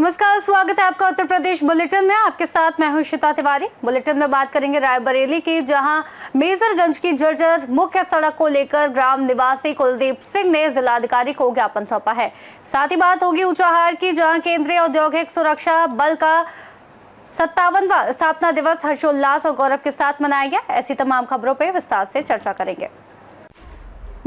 नमस्कार, स्वागत है आपका उत्तर प्रदेश बुलेटिन में। आपके साथ मैं हूं श्वेता तिवारी। बुलेटिन में बात करेंगे रायबरेली की, जहां मेजरगंज की जर्जर मुख्य सड़क को लेकर ग्राम निवासी कुलदीप सिंह ने जिलाधिकारी को ज्ञापन सौंपा है। साथ ही बात होगी ऊंचाहार की, जहां केंद्रीय औद्योगिक सुरक्षा बल का 57वां स्थापना दिवस हर्षोल्लास और गौरव के साथ मनाया गया। ऐसी तमाम खबरों पर विस्तार से चर्चा करेंगे।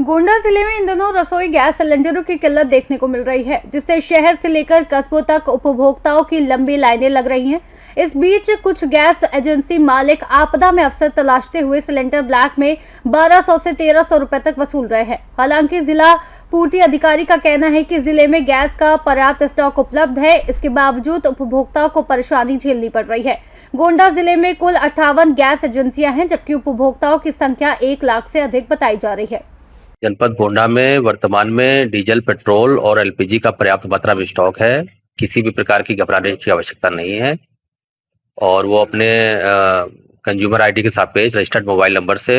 गोंडा जिले में इन दिनों रसोई गैस सिलेंडरों की किल्लत देखने को मिल रही है, जिससे शहर से लेकर कस्बों तक उपभोक्ताओं की लंबी लाइनें लग रही हैं। इस बीच कुछ गैस एजेंसी मालिक आपदा में अवसर तलाशते हुए सिलेंडर ब्लैक में 1200 से 1300 रुपए तक वसूल रहे हैं। हालांकि जिला पूर्ति अधिकारी का कहना है कि जिले में गैस का पर्याप्त स्टॉक उपलब्ध है, इसके बावजूद उपभोक्ताओं को परेशानी झेलनी पड़ रही है। गोंडा जिले में कुल 58 गैस एजेंसियां हैं, जबकि उपभोक्ताओं की संख्या 1 लाख से अधिक बताई जा रही है। जनपद गोंडा में वर्तमान में डीजल, पेट्रोल और एलपीजी का पर्याप्त मात्रा में स्टॉक है। किसी भी प्रकार की घबराने की आवश्यकता नहीं है और वो अपने कंज्यूमर आईडी के सापेक्ष रजिस्टर्ड मोबाइल नंबर से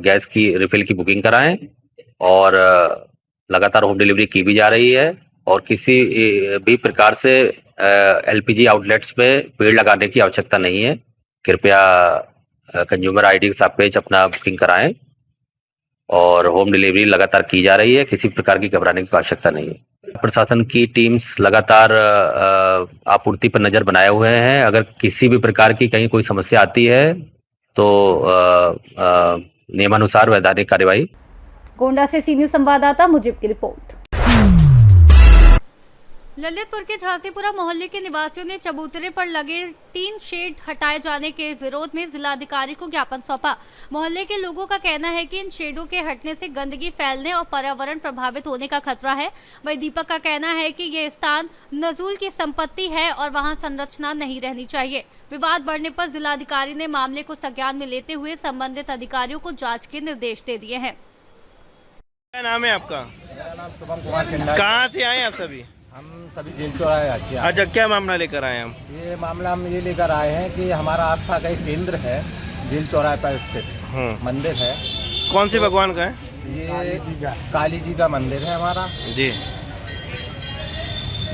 गैस की रिफिल की बुकिंग कराएं और लगातार होम डिलीवरी की भी जा रही है। और किसी भी प्रकार से एलपीजी आउटलेट्स में भीड़ लगाने की आवश्यकता नहीं है। कृपया कंज्यूमर आईडी के सापेक्ष अपना बुकिंग कराएं और होम डिलीवरी लगातार की जा रही है। किसी प्रकार की घबराने की आवश्यकता नहीं है। प्रशासन की टीम्स लगातार आपूर्ति पर नजर बनाए हुए हैं। अगर किसी भी प्रकार की कहीं कोई समस्या आती है तो नियमानुसार वैधानिक कार्यवाही। गोंडा से सी न्यूज संवाददाता मुजीब की रिपोर्ट। ललितपुर के झांसीपुरा मोहल्ले के निवासियों ने चबूतरे पर लगे टीन शेड हटाए जाने के विरोध में जिलाधिकारी को ज्ञापन सौंपा। मोहल्ले के लोगों का कहना है कि इन शेडों के हटने से गंदगी फैलने और पर्यावरण प्रभावित होने का खतरा है। वहीं दीपक का कहना है कि ये स्थान नजूल की संपत्ति है और वहां संरचना नहीं रहनी चाहिए। विवाद बढ़ने पर जिलाधिकारी ने मामले को संज्ञान में लेते हुए संबंधित अधिकारियों को जाँच के निर्देश दे दिए हैं। क्या नाम है आपका? मेरा नाम शुभम कुमार चिंडा। कहाँ से आए आप सभी? हम सभी जेल चौराहे अच्छे। अच्छा, क्या मामला लेकर आए हम? ये मामला हम ये लेकर आए हैं कि हमारा आस्था का एक केंद्र है, जेल चौराहे पर स्थित मंदिर है। कौन से भगवान का है? ये काली जी का मंदिर है हमारा जी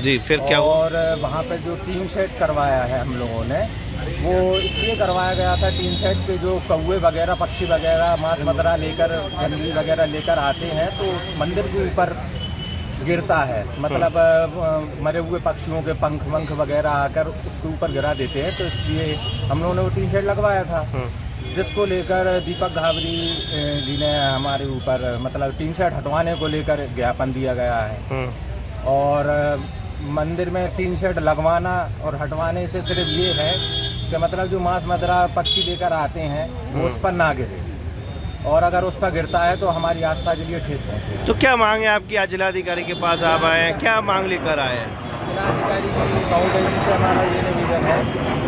जी। फिर क्या हुआ? और वहाँ पे जो टीन शेड करवाया है हम लोगों ने, वो इसलिए करवाया गया था। टीन शेड पे जो कौवे वगैरह, पक्षी वगैरह मांस मदिरा लेकर, गंदगी वगैरह लेकर आते हैं तो उस मंदिर के ऊपर गिरता है। मतलब मरे हुए पक्षियों के पंख वंख वगैरह आकर उसके ऊपर गिरा देते हैं, तो इसलिए हम लोगों ने वो टीन शेड लगवाया था, जिसको लेकर दीपक घावरी जी ने हमारे ऊपर मतलब टीन शेड हटवाने को लेकर ज्ञापन दिया गया है। और मंदिर में टीन शेड लगवाना और हटवाने से सिर्फ ये है कि मतलब जो मांस मदिरा पक्षी लेकर आते हैं वो उस पर ना गिरे, और अगर उस पर गिरता है तो हमारी आस्था के लिए ठेस पहुँचे। तो क्या मांग है आपकी? आज जिलाधिकारी के पास आप आए हैं, क्या मांग लेकर आए हैं? जिलाधिकारी जी महोदय जी से हमारा ये निवेदन है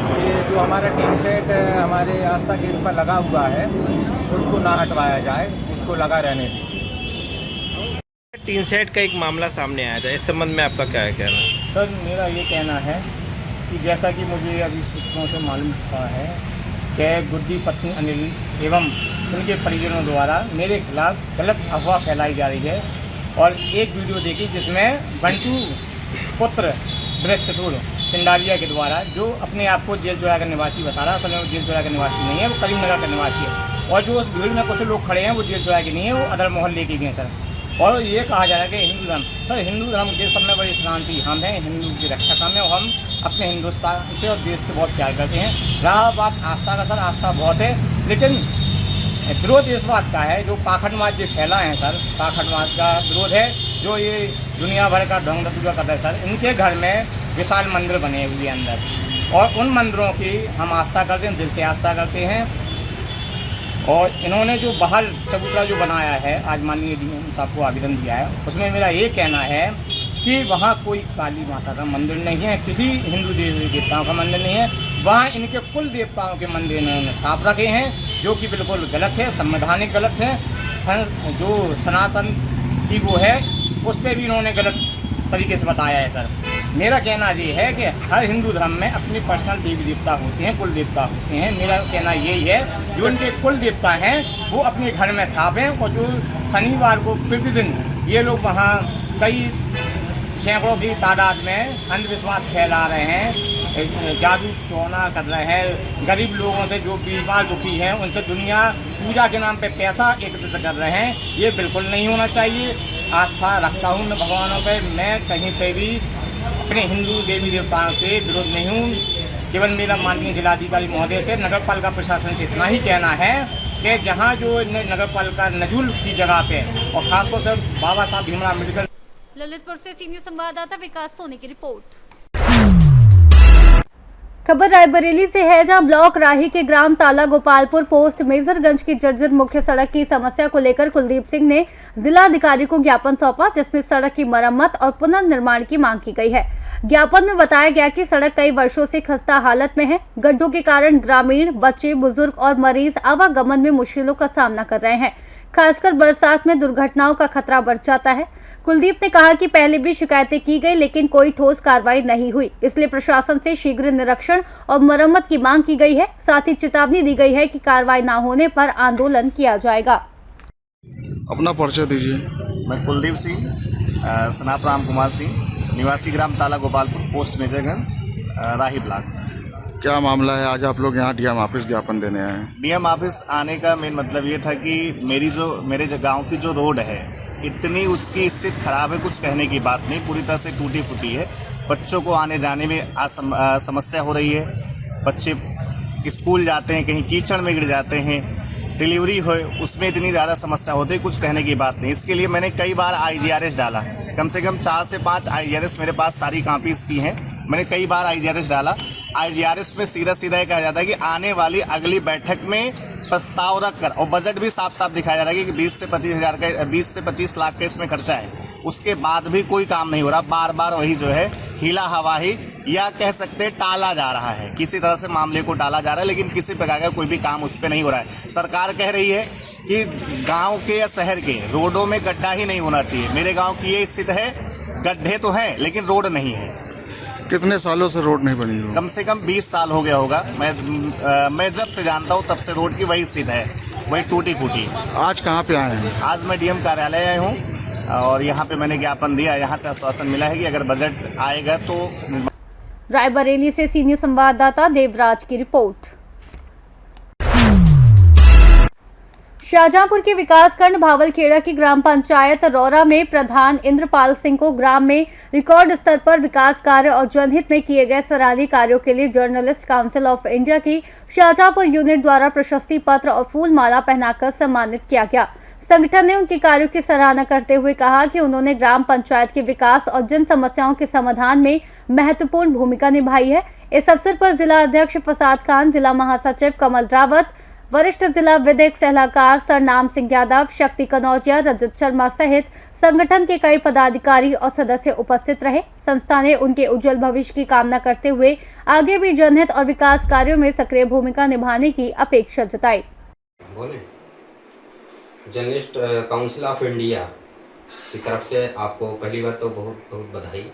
कि जो हमारा टीन शेड हमारे आस्था केंद्र पर लगा हुआ है उसको ना हटवाया जाए, उसको लगा रहने दें। टीन शेड का एक मामला सामने आया था, इस संबंध में आपका क्या है कहना? सर, मेरा ये कहना है कि जैसा कि मुझे अभी सूत्रों से मालूम हुआ है कि गुड्डी पत्नी अनिल एवं उनके परिजनों द्वारा मेरे खिलाफ गलत अफवाह फैलाई जा रही है। और एक वीडियो देखी जिसमें बंटू पुत्र ब्रज किशोर चिंडालिया के द्वारा, जो अपने आप को जेल चौराहे का निवासी बता रहा, असल में वो जेल चौराहे का निवासी नहीं है, वो करीमनगर का निवासी है। और जो उस भीड़ में कुछ लोग खड़े हैं वो जेल चौराहे के नहीं है, वो अदर मोहल्ले के भी हैं सर। और ये कहा जा रहा है कि हिंदू धर्म, सर हिंदू धर्म के सब में बड़ी शांति हम हैं, हिंदू की रक्षा काम है और हम अपने हिंदुस्तान से और देश से बहुत प्यार करते हैं। रहा बात आस्था का, सर आस्था बहुत है, लेकिन विरोध इस बात का है जो पाखंडवाद जो फैला है सर, पाखंडवाद का विरोध है। जो ये दुनिया भर का ढोंग दतूरा करता है सर, इनके घर में विशाल मंदिर बने हुए अंदर, और उन मंदिरों की हम आस्था करते हैं, दिल से आस्था करते हैं। और इन्होंने जो बाहर चबूतरा जो बनाया है, आज माननीय डीएम साहब को आवेदन दिया है, उसमें मेरा ये कहना है कि वहाँ कोई काली माता का मंदिर नहीं है, किसी हिंदू देवी देवताओं का मंदिर नहीं है, वहाँ इनके कुल देवताओं के मंदिर इन्होंने स्थाप रखे हैं, जो कि बिल्कुल गलत है, संवैधानिक गलत है। जो सनातन की वो है उस पर भी इन्होंने गलत तरीके से बताया है सर। मेरा कहना ये है कि हर हिंदू धर्म में अपनी पर्सनल देवी देवता होते हैं, कुल देवता होते हैं। मेरा कहना यही है जो उनके कुल देवता हैं वो अपने घर में स्थापें, और जो शनिवार को प्रतिदिन ये लोग वहाँ कई सैकड़ों की तादाद में अंधविश्वास फैला रहे हैं, जादू टोना कर रहे हैं, गरीब लोगों से जो बीमार दुखी हैं उनसे दुनिया पूजा के नाम पे पैसा एकत्रित कर रहे हैं। ये बिल्कुल नहीं होना चाहिए। आस्था रखता हूँ मैं भगवानों पे, मैं कहीं पे भी अपने हिंदू देवी देवताओं के विरोध नहीं हूँ। केवल मेरा माननीय जिलाधिकारी महोदय से, नगर पालिका प्रशासन से इतना ही कहना है कि जहाँ जो नगर पालिका नजूल की जगह पे और खासतौर से बाबा साहब भीमराव अम्बेडकर। ललितपुर से सीनियर संवाददाता विकास सोनी की रिपोर्ट। खबर रायबरेली से है, जहां ब्लॉक राही के ग्राम ताला गोपालपुर पोस्ट मेजरगंज की जर्जर मुख्य सड़क की समस्या को लेकर कुलदीप सिंह ने जिलाधिकारी को ज्ञापन सौंपा, जिसमें सड़क की मरम्मत और पुनर्निर्माण की मांग की गई है। ज्ञापन में बताया गया कि सड़क कई वर्षों से खस्ता हालत में है। गड्ढों के कारण ग्रामीण, बच्चे, बुजुर्ग और मरीज आवागमन में मुश्किलों का सामना कर रहे हैं। खासकर बरसात में दुर्घटनाओं का खतरा बढ़ जाता है। कुलदीप ने कहा कि पहले भी शिकायतें की गई, लेकिन कोई ठोस कार्रवाई नहीं हुई, इसलिए प्रशासन से शीघ्र निरीक्षण और मरम्मत की मांग की गई है। साथ ही चेतावनी दी गई है कि कार्रवाई न होने पर आंदोलन किया जाएगा। अपना परिचय दीजिए। मैं कुलदीप सिंह, सनाप राम कुमार सिंह, निवासी ग्राम ताला गोपालपुर पोस्ट मेजरगंज, राही ब्लॉक। क्या मामला है, आज आप लोग यहाँ डीएम ऑफिस ज्ञापन देने आए हैं? डीएम ऑफिस आने का मेन मतलब ये था कि मेरे गांव की जो रोड है इतनी उसकी स्थिति खराब है, कुछ कहने की बात नहीं, पूरी तरह से टूटी फूटी है। बच्चों को आने जाने में समस्या हो रही है। बच्चे स्कूल जाते हैं, कहीं कीचड़ में गिर जाते हैं, डिलीवरी हो उसमें इतनी ज़्यादा समस्या होती है, कुछ कहने की बात नहीं। इसके लिए मैंने कई बार IGRS डाला, कम से कम 4 से 5 IGRS मेरे पास सारी कापीज की हैं। मैंने कई बार IGRS डाला। IGRS में सीधा सीधा ये कहा जाता है कि आने वाली अगली बैठक में प्रस्ताव रखकर, और बजट भी साफ साफ दिखाया जा रहा है कि 20 से 25 लाख का इसमें खर्चा है। उसके बाद भी कोई काम नहीं हो रहा, बार बार वही जो है हीला हवाही या कह सकते टाला जा रहा है, किसी तरह से मामले को टाला जा रहा है, लेकिन किसी प्रकार का कोई भी काम उस पर नहीं हो रहा है। सरकार कह रही है कि गांव के या शहर के रोडों में गड्ढा ही नहीं होना चाहिए। मेरे गांव की ये स्थिति है, गड्ढे तो हैं लेकिन रोड नहीं है। कितने सालों से रोड नहीं बनी हुई? कम से कम 20 साल हो गया होगा। मैं जब से जानता हूँ तब से रोड की वही स्थिति है, वही टूटी फूटी। आज कहाँ पे आए हैं? आज मैं डीएम कार्यालय आया हूँ और यहाँ पे मैंने ज्ञापन दिया। यहाँ से आश्वासन मिला है कि अगर बजट आएगा तो। रायबरेली से सीनियर संवाददाता देवराज की रिपोर्ट। शाहजहांपुर के विकासखंड भावलखेड़ा की ग्राम पंचायत रौरा में प्रधान इंद्रपाल सिंह को ग्राम में रिकॉर्ड स्तर पर विकास कार्य और जनहित में किए गए सराहनीय कार्यों के लिए जर्नलिस्ट काउंसिल ऑफ इंडिया की शाहजहांपुर यूनिट द्वारा प्रशस्ति पत्र और फूल माला पहनाकर सम्मानित किया गया। संगठन ने उनके कार्यों की सराहना करते हुए कहा कि उन्होंने ग्राम पंचायत के विकास और जन समस्याओं के समाधान में महत्वपूर्ण भूमिका निभाई है। इस अवसर पर जिला अध्यक्ष फसाद खान, जिला महासचिव कमल रावत, वरिष्ठ जिला विधिक सलाहकार सरनाम सिंह यादव, शक्ति कनौजिया, रजत शर्मा सहित संगठन के कई पदाधिकारी और सदस्य उपस्थित रहे। संस्था ने उनके उज्जवल भविष्य की कामना करते हुए आगे भी जनहित और विकास कार्यों में सक्रिय भूमिका निभाने की अपेक्षा जताई। जर्नलिस्ट काउंसिल ऑफ इंडिया की तरफ से आपको पहली बार तो बहुत बहुत बधाई,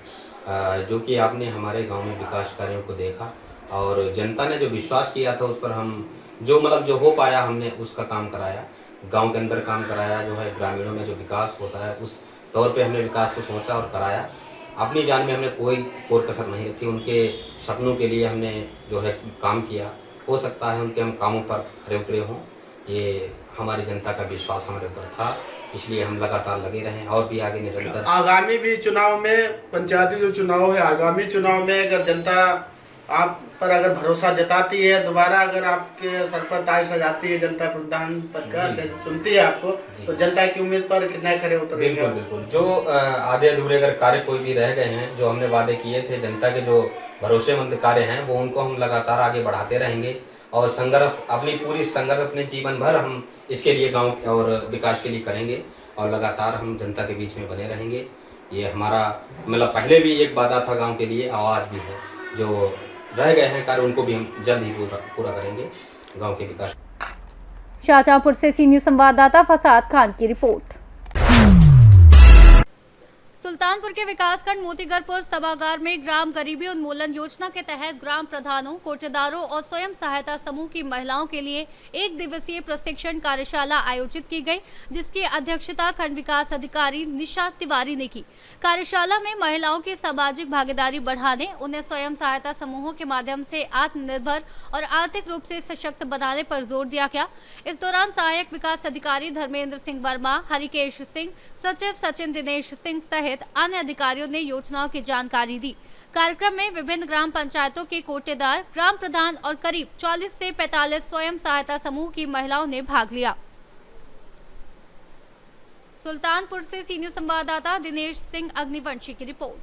जो कि आपने हमारे गांव में विकास कार्यों को देखा और जनता ने जो विश्वास किया था उस पर हम जो हो पाया हमने उसका काम कराया। गांव के अंदर काम कराया, जो है ग्रामीणों में जो विकास होता है उस तौर पे हमने विकास को सोचा और कराया। अपनी जान में हमने कोई कोर कसर नहीं रखी। उनके सपनों के लिए हमने जो है काम किया। हो सकता है उनके हम कामों पर खरे उतरे हों, ये हमारी जनता का विश्वास हमारे ऊपर था, इसलिए हम लगातार लगे रहें और भी आगे निरंतर। आगामी भी चुनाव में, पंचायती जो चुनाव है, आगामी चुनाव में अगर जनता आप पर अगर भरोसा जताती है, दोबारा अगर आपके सर पर ताज सजाती है, जनता प्रधान पद का चुनती है आपको, तो जनता की उम्मीद पर कितना खरे उतरेंगे? बिल्कुल। जो आधे अधूरे अगर कार्य कोई भी रह गए हैं, जो हमने वादे किए थे, जनता के जो भरोसेमंद कार्य हैं, वो उनको हम लगातार आगे बढ़ाते रहेंगे और संघर्ष अपनी पूरी संघर्ष अपने जीवन भर हम इसके लिए गांव और विकास के लिए करेंगे और लगातार हम जनता के बीच में बने रहेंगे। ये हमारा मतलब पहले भी एक वादा था गांव के लिए, आज भी है। जो रह गए हैं कार्य उनको भी हम जल्द ही पूरा करेंगे गांव के विकास। शाहजहांपुर से सीनियर संवाददाता फसाद खान की रिपोर्ट। सुल्तानपुर के विकासखंड मोतीगरपुर सभागार में ग्राम गरीबी उन्मूलन योजना के तहत ग्राम प्रधानों, कोटेदारों और स्वयं सहायता समूह की महिलाओं के लिए 1 दिवसीय प्रशिक्षण कार्यशाला आयोजित की गई, जिसकी अध्यक्षता खंड विकास अधिकारी निशा तिवारी ने की। कार्यशाला में महिलाओं की सामाजिक भागीदारी बढ़ाने, उन्हें स्वयं सहायता समूहों के माध्यम से आत्मनिर्भर और आर्थिक रूप से सशक्त बनाने पर जोर दिया गया। इस दौरान सहायक विकास अधिकारी धर्मेंद्र सिंह वर्मा, हरिकेश सिंह, सचिव सचिन दिनेश सिंह सहित अन्य अधिकारियों ने योजनाओं की जानकारी दी। कार्यक्रम में विभिन्न ग्राम पंचायतों के कोटेदार, ग्राम प्रधान और करीब 40 से 45 स्वयं सहायता समूह की महिलाओं ने भाग लिया। सुल्तानपुर से सी न्यूज़ संवाददाता दिनेश सिंह अग्निवंशी की रिपोर्ट।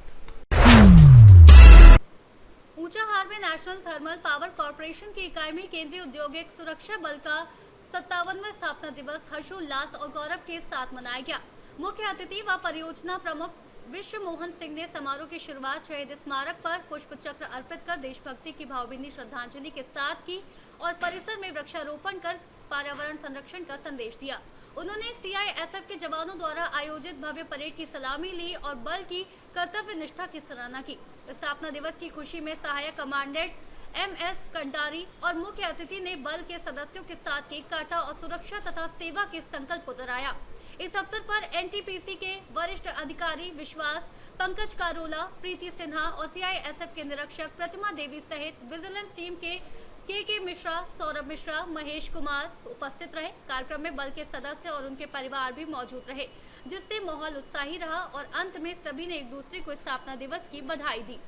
ऊंचाहार में नेशनल थर्मल पावर कॉर्पोरेशन की इकाई में केंद्रीय औद्योगिक सुरक्षा बल का 57वां स्थापना दिवस हर्षोल्लास और गौरव के साथ मनाया गया। मुख्य अतिथि व परियोजना प्रमुख विश्व मोहन सिंह ने समारोह की शुरुआत शहीद स्मारक पर पुष्प चक्र अर्पित कर देशभक्ति की भावभीनी श्रद्धांजलि के साथ की और परिसर में वृक्षारोपण कर पर्यावरण संरक्षण का संदेश दिया। उन्होंने सीआईएसएफ के जवानों द्वारा आयोजित भव्य परेड की सलामी ली और बल की कर्तव्य निष्ठा की सराहना की। स्थापना दिवस की खुशी में सहायक कमांडेंट MS कंडारी और मुख्य अतिथि ने बल के सदस्यों के साथ केक काटा और सुरक्षा तथा सेवा के संकल्प को दोहराया। इस अवसर पर NTPC के वरिष्ठ अधिकारी विश्वास, पंकज कारोला, प्रीति सिन्हा और CISF के निरीक्षक प्रतिमा देवी सहित विजिलेंस टीम के मिश्रा, सौरभ मिश्रा, महेश कुमार उपस्थित रहे। कार्यक्रम में बल के सदस्य और उनके परिवार भी मौजूद रहे, जिससे माहौल उत्साही रहा और अंत में सभी ने एक दूसरे को स्थापना दिवस की बधाई दी।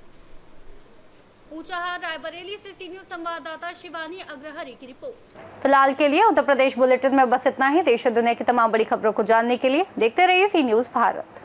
ऊंचाहार रायबरेली से सी न्यूज़ संवाददाता शिवानी अग्रहरी की रिपोर्ट। फिलहाल के लिए उत्तर प्रदेश बुलेटिन में बस इतना ही। देश और दुनिया की तमाम बड़ी खबरों को जानने के लिए देखते रहिए सी न्यूज़ भारत।